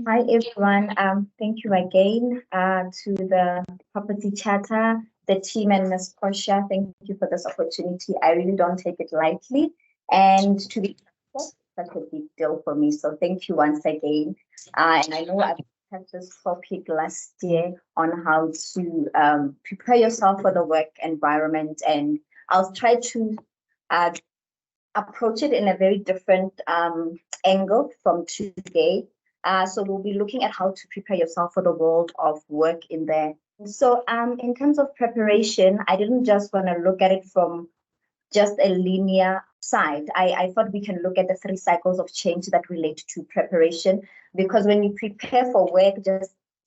Hi everyone. Thank you again to the Property Chatter, the team and Ms. Portia. Thank you for this opportunity. I really don't take it lightly, and to be such a big deal for me. So thank you once again. And I know I've had this topic last year on how to prepare yourself for the work environment, and I'll try to uh, approach it in a very different angle from today. So we'll be looking at how to prepare yourself for the world of work in there. So in terms of preparation, I didn't just want to look at it from just a linear side. I thought we can look at the 3 cycles of change that relate to preparation, because when you prepare for work,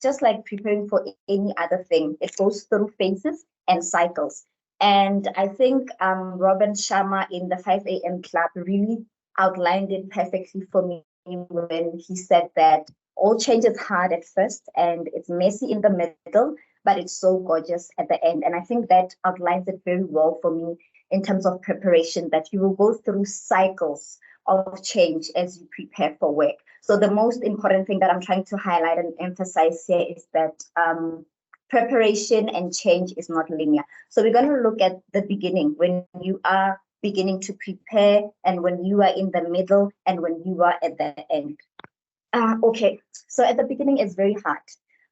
just like preparing for any other thing, it goes through phases and cycles. And I think Robin Sharma in the 5 a.m. club really outlined it perfectly for me when he said that all change is hard at first and it's messy in the middle, but it's so gorgeous at the end. And I think that outlines it very well for me in terms of preparation, that you will go through cycles of change as you prepare for work. So the most important thing that I'm trying to highlight and emphasize here is that preparation and change is not linear. So we're going to look at the beginning, when you are beginning to prepare, and when you are in the middle, and when you are at the end. Okay, so at the beginning it's very hard.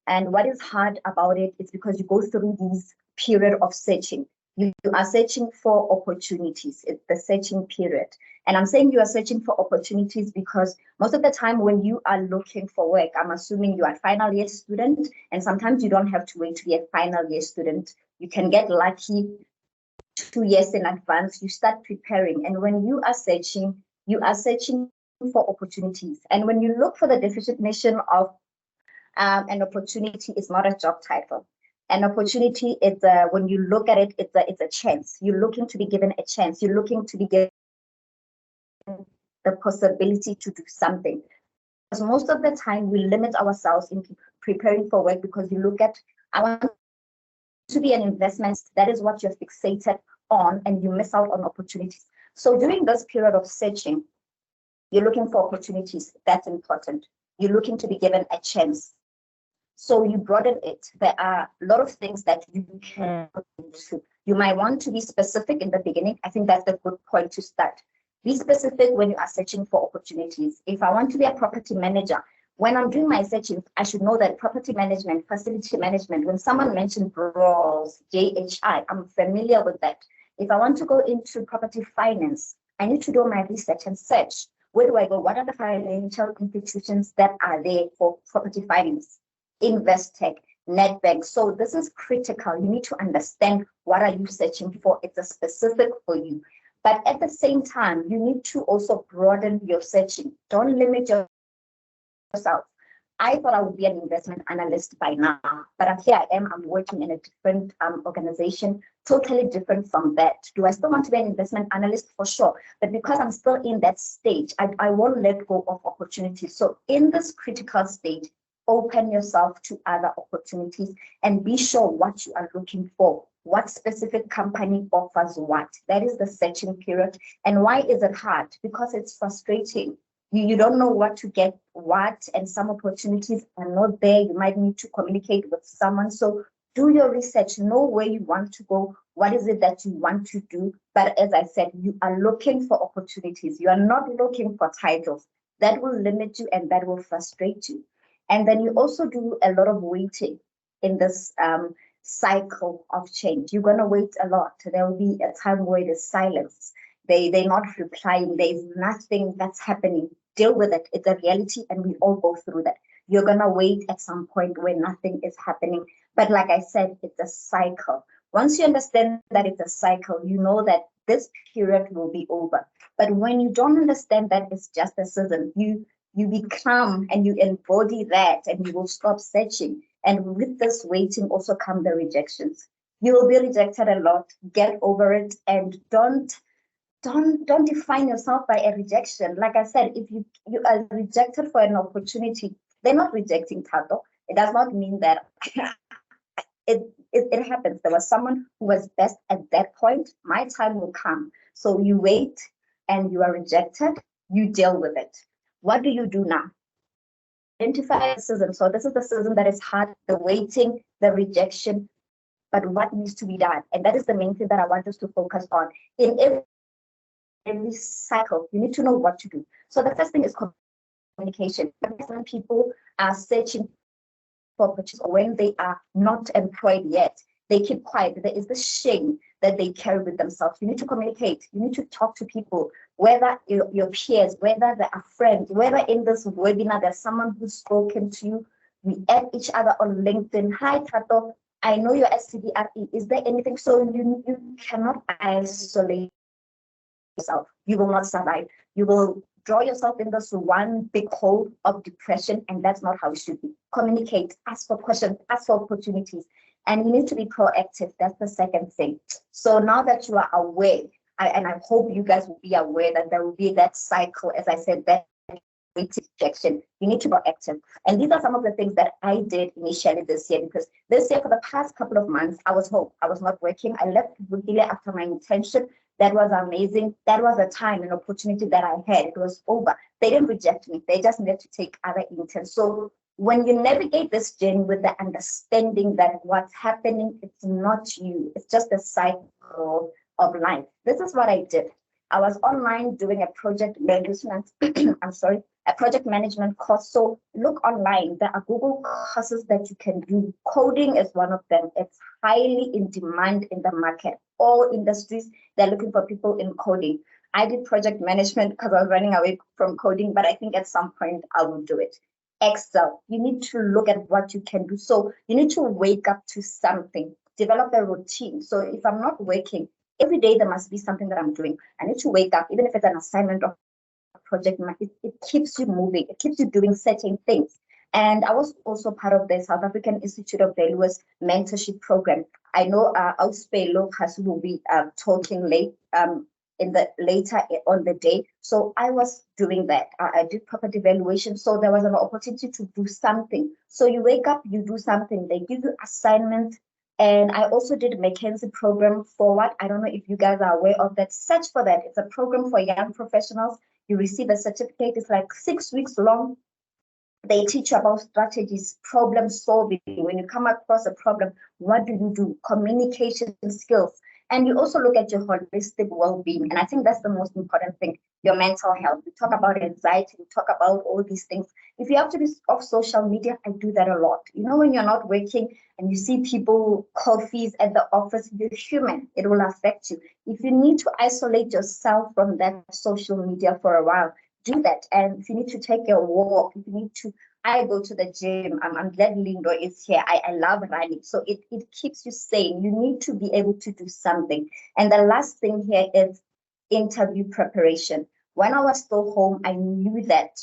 And what is hard about it is because you go through this period of searching. You are searching for opportunities. It's the searching period. And I'm saying you are searching for opportunities because most of the time when you are looking for work, I'm assuming you are a final year student, and sometimes you don't have to wait to be a final year student. You can get lucky 2 years in advance. You start preparing. And when you are searching for opportunities. And when you look for the definition of an opportunity, is not a job title. An opportunity is when you look at it, it's a chance. You're looking to be given a chance. You're looking to be given the possibility to do something. Because most of the time we limit ourselves in preparing for work because you look at, I want to be an investment. That is what you're fixated on, and you miss out on opportunities. So during this period of searching, you're looking for opportunities. That's important. You're looking to be given a chance. So you broaden it. There are a lot of things that you can do. You might want to be specific in the beginning. I think that's a good point to start. Be specific when you are searching for opportunities. If I want to be a property manager, when I'm doing my searching, I should know that property management, facility management, when someone mentioned roles, JHI, I'm familiar with that. If I want to go into property finance, I need to do my research and search. Where do I go? What are the financial institutions that are there for property finance? Investec, Nedbank. So this is critical. You need to understand what are you searching for. It's a specific for you. But at the same time, you need to also broaden your searching. Don't limit yourself. I thought I would be an investment analyst by now, but here I am. I'm working in a different organization, totally different from that. Do I still want to be an investment analyst? For sure. But because I'm still in that stage, I won't let go of opportunities. So in this critical stage, open yourself to other opportunities and be sure what you are looking for. What specific company offers what? That is the searching period. And why is it hard? Because it's frustrating. You don't know what to get what, and some opportunities are not there. You might need to communicate with someone. So do your research, know where you want to go, what is it that you want to do. But as I said, you are looking for opportunities. You are not looking for titles. That will limit you and that will frustrate you. And then you also do a lot of waiting in this cycle of change. You're going to wait a lot. There will be a time where there's silence. They're not replying. There's nothing that's happening. Deal with it. It's a reality, and we all go through that. You're going to wait at some point where nothing is happening. But like I said, it's a cycle. Once you understand that it's a cycle, you know that this period will be over. But when you don't understand that it's just a season, you become and you embody that, and you will stop searching. And with this waiting also come the rejections. You will be rejected a lot. Get over it, and don't define yourself by a rejection. Like I said, if you are rejected for an opportunity, they're not rejecting Thato. It does not mean that it happens. There was someone who was best at that point. My time will come. So you wait and you are rejected. You deal with it. What do you do now? identify the season. So this is the season that is hard, the waiting, the rejection, but what needs to be done. And that is the main thing that I want us to focus on. In every cycle, you need to know what to do. So the first thing is communication. When people are searching for purchase or when they are not employed yet, they keep quiet. There is the shame that they carry with themselves. You need to communicate. You need to talk to people, whether your peers, whether they are friends, whether in this webinar there's someone who's spoken to you. We add each other on LinkedIn. Hi, Thato. I know you're SCDRE. Is there anything? So you cannot isolate yourself. You will not survive. You will draw yourself in this one big hole of depression, and that's not how it should be. Communicate, ask for questions, ask for opportunities, and you need to be proactive. That's the second thing. So now that you are aware, and I hope you guys will be aware that there will be that cycle, as I said, that rejection, you need to be proactive. And these are some of the things that I did initially this year, because this year, for the past couple of months, I was home. I was not working. I left Mohale after my internship. That was amazing. That was a time and opportunity that I had. It was over. They didn't reject me. They just needed to take other interns. So when you navigate this journey with the understanding that what's happening, it's not you. It's just a cycle of life. This is what I did. I was online doing a project management, a project management course. So look online. There are Google courses that you can do. Coding is one of them. It's highly in demand in the market. All industries, they're looking for people in coding. I did project management because I was running away from coding, but I think at some point I will do it. Excel, you need to look at what you can do. So you need to wake up to something, develop a routine. So if I'm not working, every day there must be something that I'm doing. I need to wake up, even if it's an assignment or a project, it keeps you moving. It keeps you doing certain things. And I was also part of the South African Institute of Valuers mentorship program. I know Auspelo will be talking later on the day. So I was doing that. I did property valuation. So there was an opportunity to do something. So you wake up, you do something. They give you assignments. And I also did McKinsey program forward. I don't know if you guys are aware of that. Search for that. It's a program for young professionals. You receive a certificate. It's like 6 weeks long. They teach you about strategies, problem solving. When you come across a problem, what do you do? Communication skills. And you also look at your holistic well-being. And I think that's the most important thing, your mental health. We talk about anxiety, we talk about all these things. If you have to be off social media, I do that a lot. You know, when you're not working and you see people coffees at the office, you're human. It will affect you. If you need to isolate yourself from that social media for a while, do that. And if you need to take a walk, if you need to, I go to the gym. I'm glad Lindo is here. I love running. So it keeps you sane. You need to be able to do something. And the last thing here is interview preparation. When I was still home, I knew that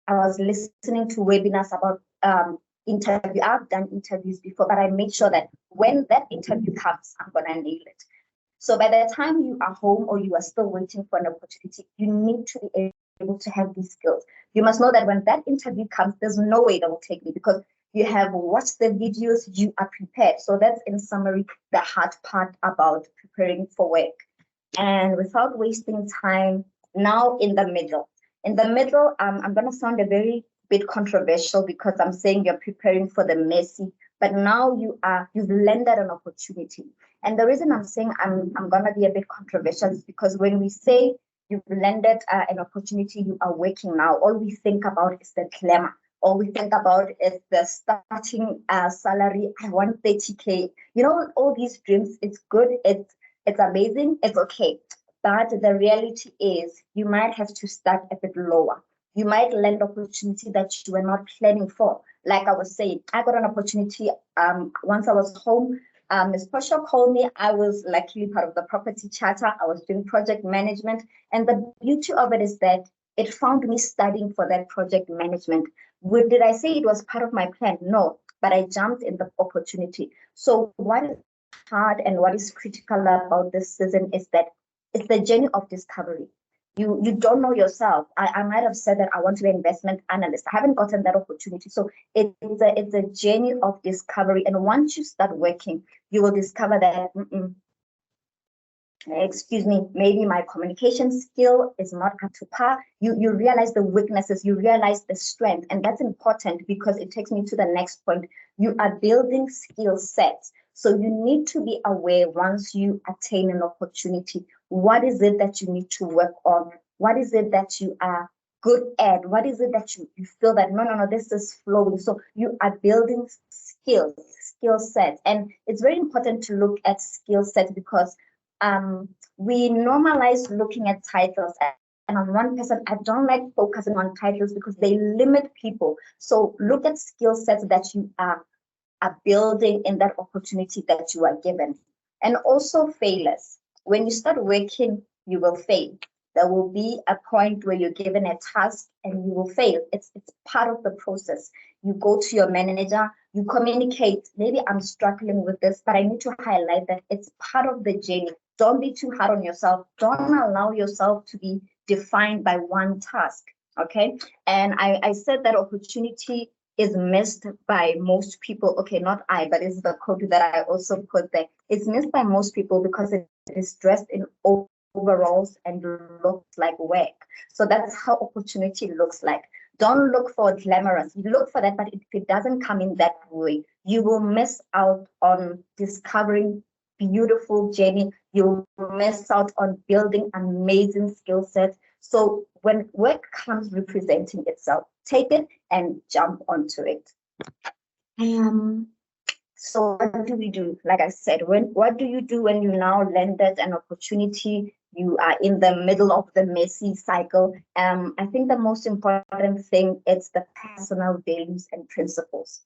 I was listening to webinars about interview. I've done interviews before, but I made sure that when that interview comes, I'm going to nail it. So by the time you are home or you are still waiting for an opportunity, you need to be able to have these skills. You must know that when that interview comes, there's no way that will take me because you have watched the videos, you are prepared. So that's in summary, the hard part about preparing for work. And without wasting time, now in the middle, I'm going to sound a very bit controversial because I'm saying you're preparing for the messy, but now you've landed an opportunity. And the reason I'm saying I'm going to be a bit controversial is because when we say you've landed an opportunity, you are working now, all we think about is the glamour. All we think about is the starting salary. I want 30K. You know, all these dreams, it's good, it's amazing, it's okay. But the reality is you might have to start a bit lower. You might land opportunity that you were not planning for. Like I was saying, I got an opportunity once I was home. Ms. Portia called me. I was luckily part of the property charter. I was doing project management. And the beauty of it is that it found me studying for that project management. Did I say it was part of my plan? No, but I jumped in the opportunity. So what is hard and what is critical about this season is that it's the journey of discovery. You don't know yourself. I might have said that I want to be an investment analyst. I haven't gotten that opportunity. So it's a journey of discovery. And once you start working, you will discover that excuse me, maybe my communication skill is not up to par. You realize the weaknesses, you realize the strength, and that's important because it takes me to the next point. You are building skill sets. So you need to be aware once you attain an opportunity, what is it that you need to work on? What is it that you are good at? What is it that you feel that, no, this is flowing. So you are building skill sets. And it's very important to look at skill sets because we normalize looking at titles. And on one person, I don't like focusing on titles because they limit people. So look at skill sets that you are building in that opportunity that you are given. And also failures. When you start working, you will fail. There will be a point where you're given a task and you will fail. It's part of the process. You go to your manager, you communicate, maybe I'm struggling with this, but I need to highlight that it's part of the journey. Don't be too hard on yourself. Don't allow yourself to be defined by one task, okay? And I said that opportunity is missed by most people. Okay, not I, but it's the quote that I also put there. It's missed by most people because it is dressed in overalls and looks like work. So that's how opportunity looks like. Don't look for glamorous. You look for that, but if it doesn't come in that way, you will miss out on discovering beautiful journey. You will miss out on building amazing skill sets. So when work comes representing itself, take it and jump onto it. So what do we do? Like I said, what do you do when you now landed an opportunity? You are in the middle of the messy cycle. I think the most important thing is the personal values and principles.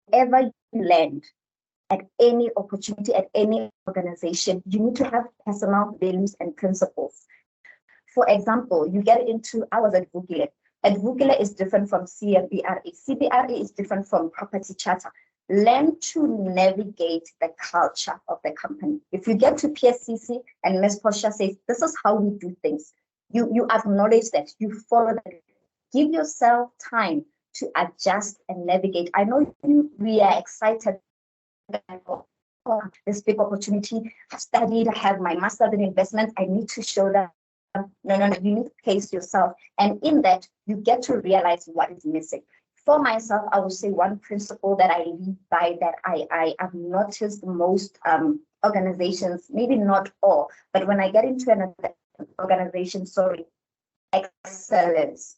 Wherever you land, at any opportunity, at any organization, you need to have personal values and principles. For example, you get into, I was at Vukile. At Vukile is different from CBRE. CBRE is different from Property Charter. Learn to navigate the culture of the company. If you get to PSCC and Ms. Portia says, this is how we do things, you acknowledge that, you follow that. Give yourself time to adjust and navigate. I know we are excited for this big opportunity. I've studied, I have my master's in investment. I need to show that. No, you need to pace yourself. And in that, you get to realize what is missing. For myself, I would say one principle that I live by that I have noticed most organizations, maybe not all, but when I get into an organization, excellence.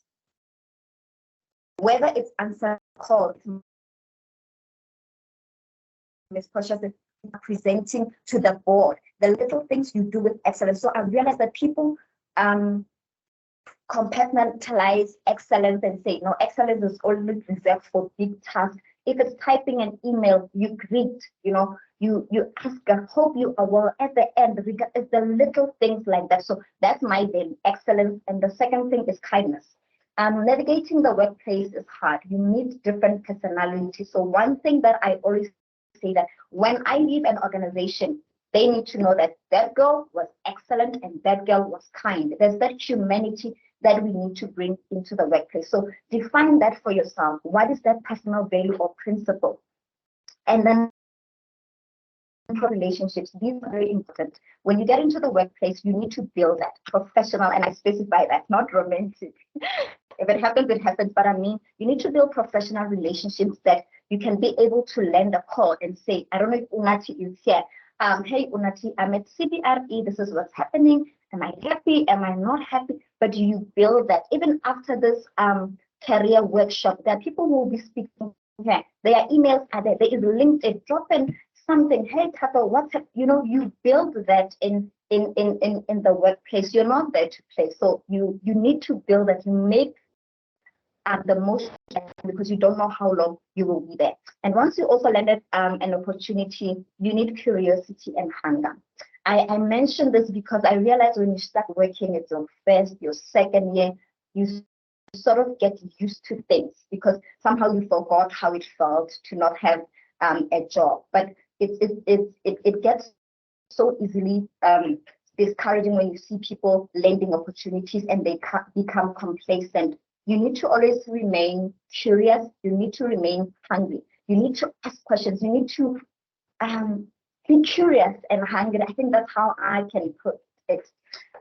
Whether it's answer call, Ms. Portia said, presenting to the board, the little things you do with excellence. So I realized that people compartmentalize excellence and say, no, excellence is only reserved for big tasks. If it's typing an email, you greet, you ask, I hope you are well at the end. It's the little things like that. So that's my value, excellence. And the second thing is kindness. Navigating the workplace is hard. You need different personalities. So one thing that I always say that when I leave an organization, they need to know that that girl was excellent and that girl was kind. There's that humanity that we need to bring into the workplace. So define that for yourself. What is that personal value or principle? And then relationships, these are very important. When you get into the workplace, you need to build that professional, and I specify that, not romantic. If it happens, it happens. But I mean, you need to build professional relationships that you can be able to lend a call and say, I don't know if Unati is here. Hey, Unati, I'm at CBRE. This is what's happening. Am I happy? Am I not happy? But you build that. Even after this career workshop, that people will be speaking here. Their emails are there. There is LinkedIn. Drop in something. Hey, Thato, what's up? You build that in the workplace. You're not there to play. So you need to build that. You make the most, because you don't know how long you will be there. And once you also landed an opportunity, you need curiosity and hunger. I mentioned this because I realized when you start working, it's your first, your second year, you sort of get used to things because somehow you forgot how it felt to not have a job. But it gets so easily discouraging when you see people landing opportunities and they become complacent. You need to always remain curious. You need to remain hungry. You need to ask questions. You need to be curious and hungry. I think that's how I can put it.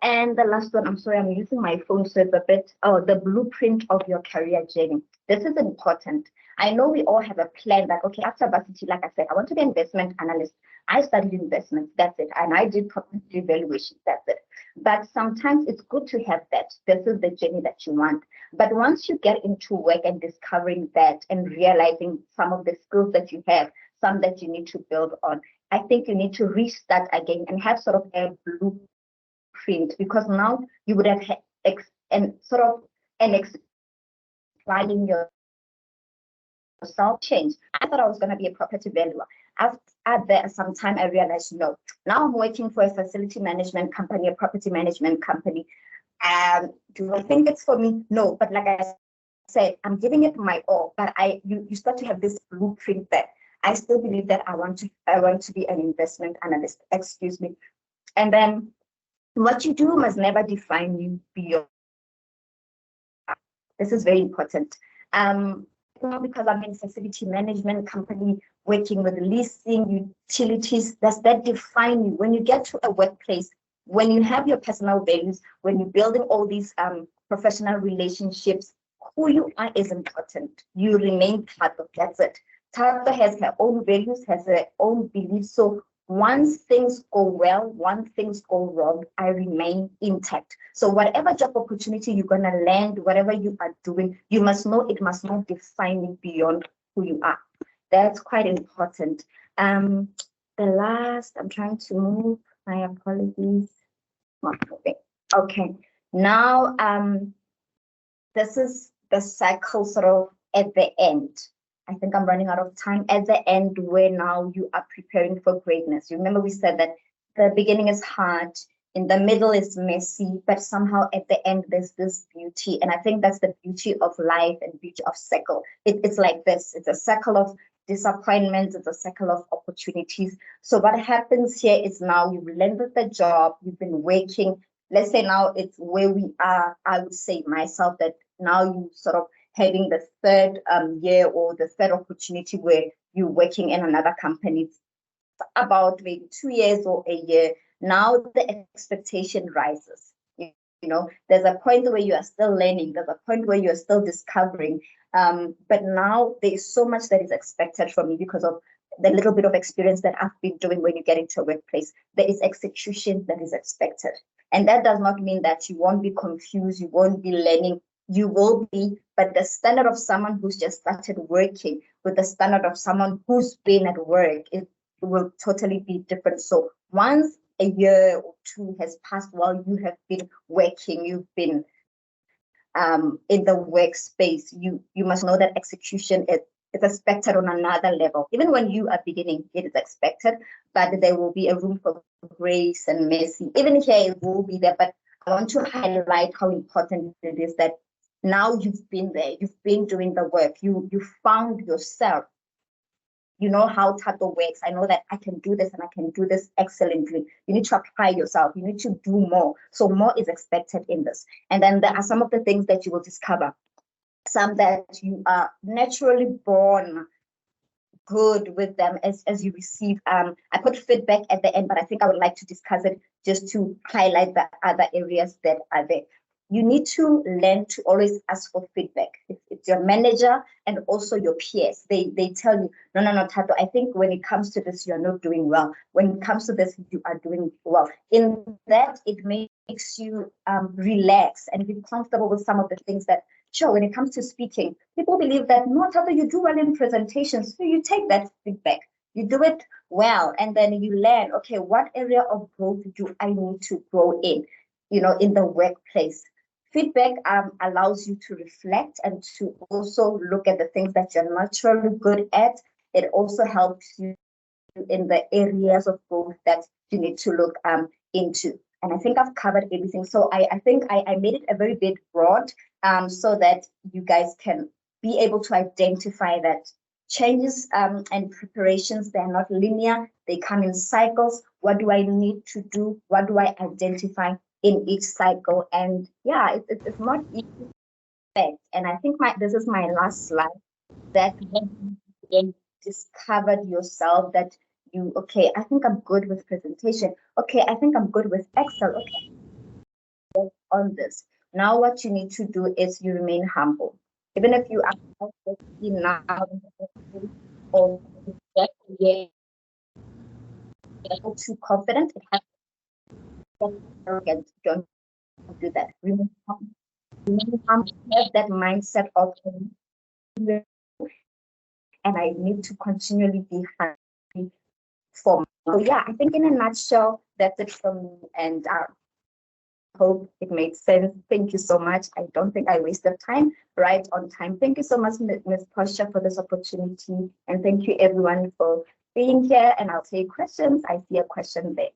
And the last one, I'm sorry, I'm using my phone, so it's a bit, the blueprint of your career journey. This is important. I know we all have a plan that, okay, after varsity, like I said, I want to be an investment analyst. I studied investments, that's it. And I did property evaluation, that's it. But sometimes it's good to have that. This is the journey that you want. But once you get into work and discovering that and realizing some of the skills that you have, some that you need to build on, I think you need to restart again and have sort of a blueprint, because now you would have explaining yourself change. I thought I was going to be a property valuer. After some time, I realized no. Now I'm working for a facility management company, a property management company. Do I think it's for me? No, but like I said, I'm giving it my all. But you start to have this blueprint that I still believe that I want to be an investment analyst. Excuse me. And then what you do must never define you beyond. This is very important. Because I'm in a facility management company working with leasing, utilities, does that define you? When you get to a workplace, when you have your personal values, when you're building all these professional relationships, who you are is important. You remain Thato. That's it. Thato has her own values, has her own beliefs. So once things go well, once things go wrong, I remain intact. So whatever job opportunity you're going to land, whatever you are doing, you must know it must not define you beyond who you are. That's quite important. The last, I'm trying to move, my apologies. Okay, now this is the cycle sort of at the end. I think I'm running out of time. At the end, where now you are preparing for greatness. You remember we said that the beginning is hard, in the middle is messy, but somehow at the end there's this beauty. And I think that's the beauty of life and beauty of cycle. It's like this. It's a cycle of disappointments. It's a cycle of opportunities. So what happens here is now you've landed the job, you've been working. Let's say now it's where we are. I would say myself that now you sort of having the third year or the third opportunity where you're working in another company, about maybe 2 years or a year. Now the expectation rises. You know, there's a point where you are still learning, there's a point where you're still discovering, but now there is so much that is expected from you because of the little bit of experience that I've been doing. When you get into a workplace, there is execution that is expected. And that does not mean that you won't be confused, you won't be learning. You will be, but the standard of someone who's just started working with the standard of someone who's been at work, it will totally be different. So once a year or two has passed while you have been working, you've been in the workspace, you must know that execution is expected on another level. Even when you are beginning, it is expected, but there will be a room for grace and mercy. Even here, it will be there, but I want to highlight how important it is that now you've been there, you've been doing the work, you found yourself. You know how Thato works. I know that I can do this and I can do this excellently. You need to apply yourself. You need to do more. So more is expected in this. And then there are some of the things that you will discover. Some that you are naturally born good with them as you receive. I put feedback at the end, but I think I would like to discuss it just to highlight the other areas that are there. You need to learn to always ask for feedback. It's your manager and also your peers. They tell you, no, Thato, I think when it comes to this, you're not doing well. When it comes to this, you are doing well. In that, it makes you relax and be comfortable with some of the things that, sure, when it comes to speaking, people believe that, no, Thato, you do well in presentations. So you take that feedback. You do it well, and then you learn, okay, what area of growth do I need to grow in, in the workplace? Feedback allows you to reflect and to also look at the things that you're naturally good at. It also helps you in the areas of growth that you need to look into. And I think I've covered everything. So I think I made it a very bit broad so that you guys can be able to identify that changes and preparations, they're not linear. They come in cycles. What do I need to do? What do I identify in each cycle? And yeah, it's not easy. And I think this is my last slide, that when you discovered yourself, that Okay, I think I'm good with presentation. Okay, I think I'm good with Excel. Okay, on this. Now what you need to do is you remain humble. Even if you are now or just yet too confident, it has to be arrogant. Don't do that. Remain humble. Remain humble. Have that mindset of and I need to continually be happy for me. So yeah, I think in a nutshell, that's it from me. And I hope it made sense. Thank you so much. I don't think I wasted time, right on time. Thank you so much, Ms. Posha, for this opportunity. And thank you everyone for being here. And I'll take questions. I see a question there.